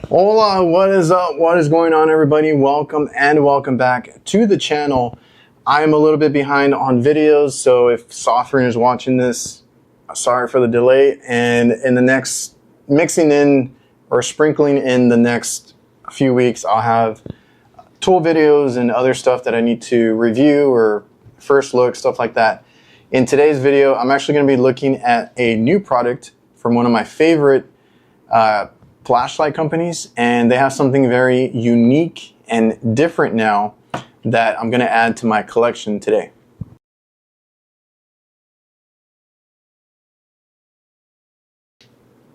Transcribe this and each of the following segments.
Hola, what is up? What is going on, everybody? Welcome back to the channel. I'm a little bit behind on videos, so if Sofirn is watching this, sorry for the delay. And in the next mixing in or sprinkling in the next few weeks, I'll have tool videos and other stuff that I need to review or first look, stuff like that. In today's video, I'm actually going to be looking at a new product from one of my favorite flashlight companies, and they have something very unique and different now that I'm going to add to my collection today.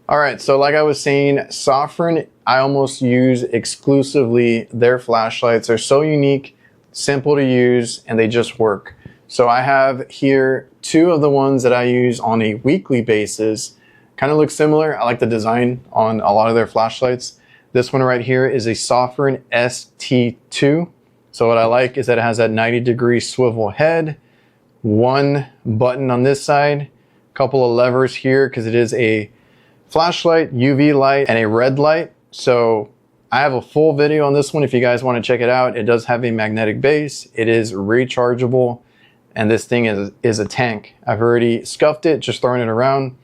Alright, so like I was saying, Sofirn, I almost use exclusively their flashlights. They're so unique, simple to use, and they just work. So I have here two of the ones that I use on a weekly basis. Kind of looks similar. I like the design on a lot of their flashlights. This one right here is a Sofirn ST2. So what I like is that it has that 90-degree swivel head, one button on this side, a couple of levers here because it is a flashlight, UV light, and a red light. So I have a full video on this one if you guys want to check it out. It does have a magnetic base. It is rechargeable, and this thing is a tank. I've already scuffed it, just throwing it around,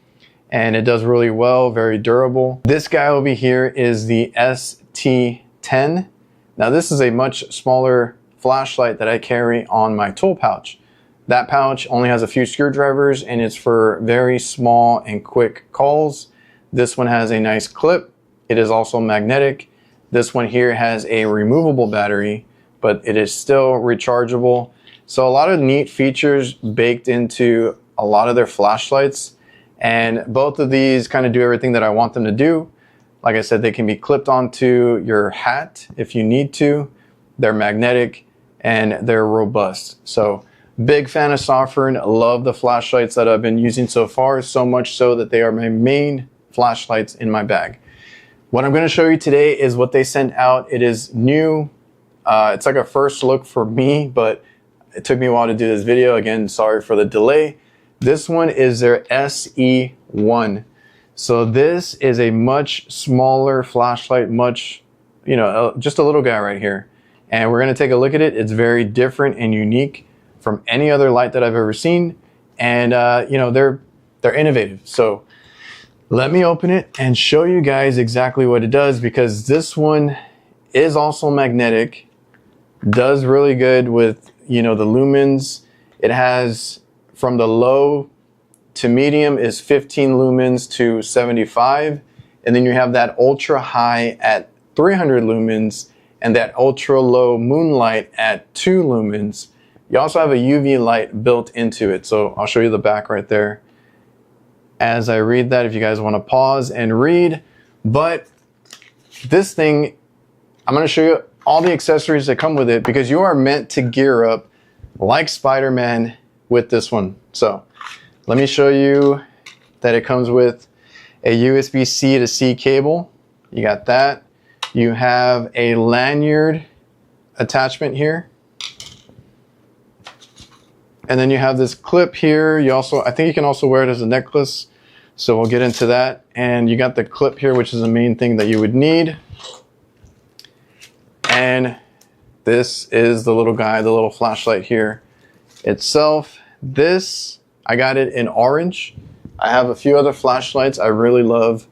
and it does really well, very durable. This guy over here is the ST10. Now this is a much smaller flashlight that I carry on my tool pouch. That pouch only has a few screwdrivers and it's for very small and quick calls. This one has a nice clip. It is also magnetic. This one here has a removable battery, but it is still rechargeable. So a lot of neat features baked into a lot of their flashlights. And both of these kind of do everything that I want them to do. Like I said, they can be clipped onto your hat if you need to. They're magnetic and they're robust. So big fan of Sofirn. Love the flashlights that I've been using so far, so much so that they are my main flashlights in my bag. What I'm going to show you today is what they sent out. It is new. It's like a first look for me, but it took me a while to do this video. Again, sorry for the delay. This one is their SE1. So this is a much smaller flashlight, just a little guy right here. And we're going to take a look at it. It's very different and unique from any other light that I've ever seen. And they're innovative. So let me open it and show you guys exactly what it does, because this one is also magnetic, does really good with, the lumens. It has from the low to medium is 15 lumens to 75. And then you have that ultra high at 300 lumens and that ultra low moonlight at 2 lumens. You also have a UV light built into it. So I'll show you the back right there as I read that if you guys want to pause and read. But this thing, I'm going to show you all the accessories that come with it, because you are meant to gear up like Spider-Man with this one. So let me show you that it comes with a USB-C to C cable. You got that. You have a lanyard attachment here. And then you have this clip here. I think you can also wear it as a necklace. So we'll get into that. And you got the clip here, which is the main thing that you would need. And this is the little guy, the little flashlight here itself. This, I got it in orange. I have a few other flashlights. I really love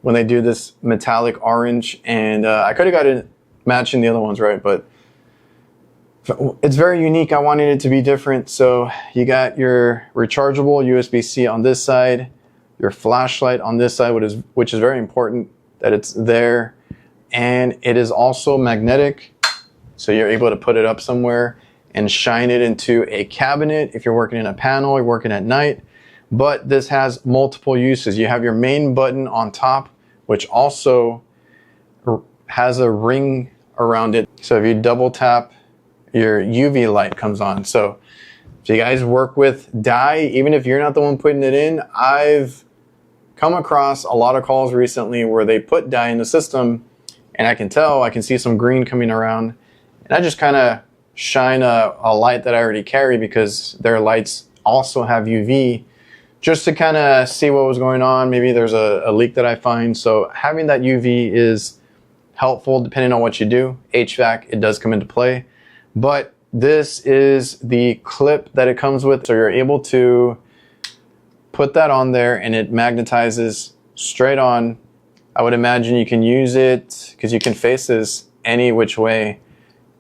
when they do this metallic orange, and I could have got it matching the other ones, right? But it's very unique. I wanted it to be different. So you got your rechargeable USB-C on this side, your flashlight on this side, which is very important that it's there. And it is also magnetic. So you're able to put it up somewhere and shine it into a cabinet if you're working in a panel, you're working at night. But this has multiple uses. You have your main button on top, which also has a ring around it. So if you double tap, your UV light comes on. So if you guys work with dye, even if you're not the one putting it in, I've come across a lot of calls recently where they put dye in the system, and I can see some green coming around, and I just kind of shine a light that I already carry, because their lights also have UV, just to kind of see what was going on. Maybe there's a leak that I find. So having that UV is helpful depending on what you do. HVAC, it does come into play. But this is the clip that it comes with. So you're able to put that on there and it magnetizes straight on. I would imagine you can use it because you can face this any which way.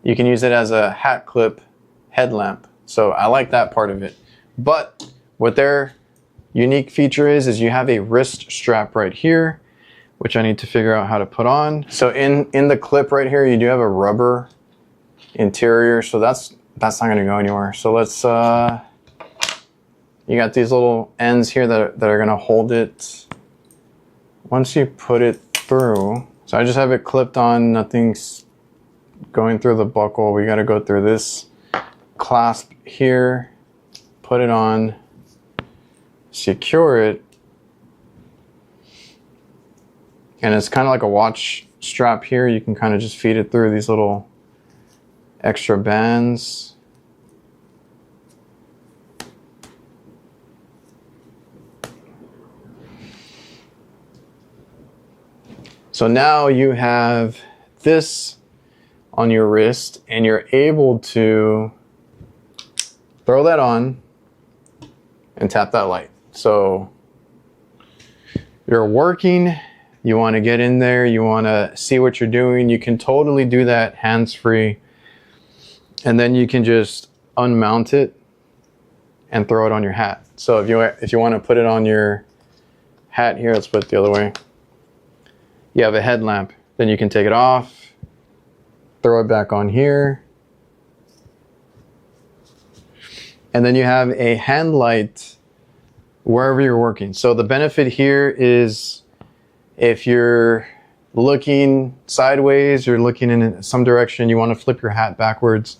You can use it as a hat clip headlamp. So I like that part of it. But what their unique feature is you have a wrist strap right here, which I need to figure out how to put on. So in the clip right here, you do have a rubber interior. So that's not gonna go anywhere. So let's, you got these little ends here that are gonna hold it. Once you put it through, so I just have it clipped on, nothing's going through the buckle. We gotta go through this clasp here, put it on, secure it, and it's kind of like a watch strap here. You can kind of just feed it through these little extra bands. So now you have this on your wrist and you're able to throw that on and tap that light. So you're working, you want to get in there, you want to see what you're doing, you can totally do that hands-free. And then you can just unmount it and throw it on your hat. So if you want to put it on your hat here, let's put it the other way. You have a headlamp, then you can take it off, throw it back on here. And then you have a hand light wherever you're working. So the benefit here is if you're looking sideways, you're looking in some direction, you want to flip your hat backwards,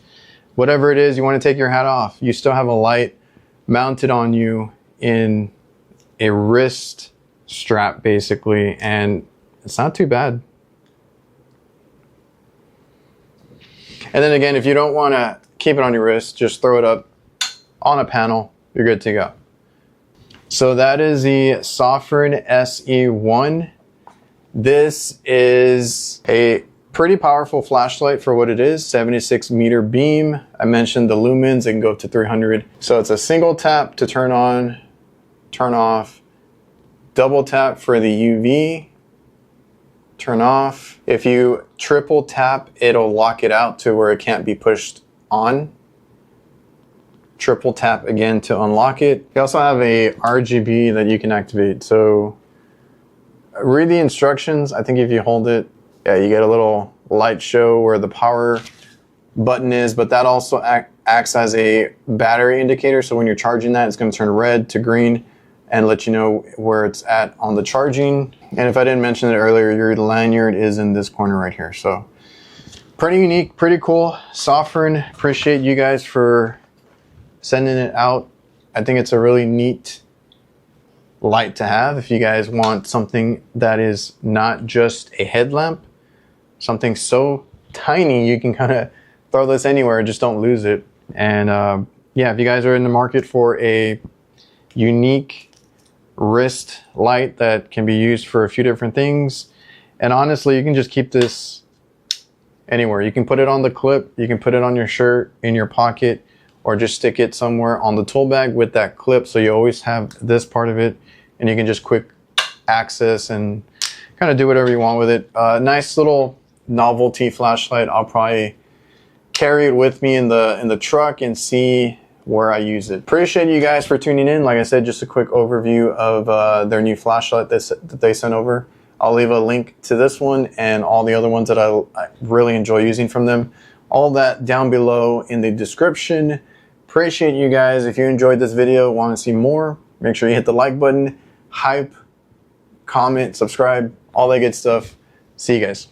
whatever it is, you want to take your hat off, you still have a light mounted on you in a wrist strap basically, and it's not too bad. And then again, if you don't want to keep it on your wrist, just throw it up on a panel, you're good to go. So that is the Sofirn SE1. This is a pretty powerful flashlight for what it is, 76 meter beam. I mentioned the lumens, it can go up to 300. So it's a single tap to turn on, turn off, double tap for the UV, turn off. If you triple tap, it'll lock it out to where it can't be pushed on. Triple tap again to unlock it. You also have a RGB that you can activate. So read the instructions. I think if you hold it, yeah, you get a little light show where the power button is, but that also acts as a battery indicator. So when you're charging that, it's going to turn red to green and let you know where it's at on the charging. And if I didn't mention it earlier, your lanyard is in this corner right here. So pretty unique, pretty cool. Sofirn, appreciate you guys for sending it out. I think it's a really neat light to have if you guys want something that is not just a headlamp, something so tiny you can kind of throw this anywhere, just don't lose it. And yeah, if you guys are in the market for a unique wrist light that can be used for a few different things, and honestly, you can just keep this anywhere. You can put it on the clip, you can put it on your shirt, in your pocket, or just stick it somewhere on the tool bag with that clip, so you always have this part of it and you can just quick access and kind of do whatever you want with it. Nice little novelty flashlight. I'll probably carry it with me in the truck and see where I use it. Appreciate you guys for tuning in. Like I said, just a quick overview of their new flashlight that they sent over. I'll leave a link to this one and all the other ones that I really enjoy using from them. All that down below in the description. Appreciate you guys. If you enjoyed this video, want to see more, make sure you hit the like button, hype, comment, subscribe, all that good stuff. See you guys.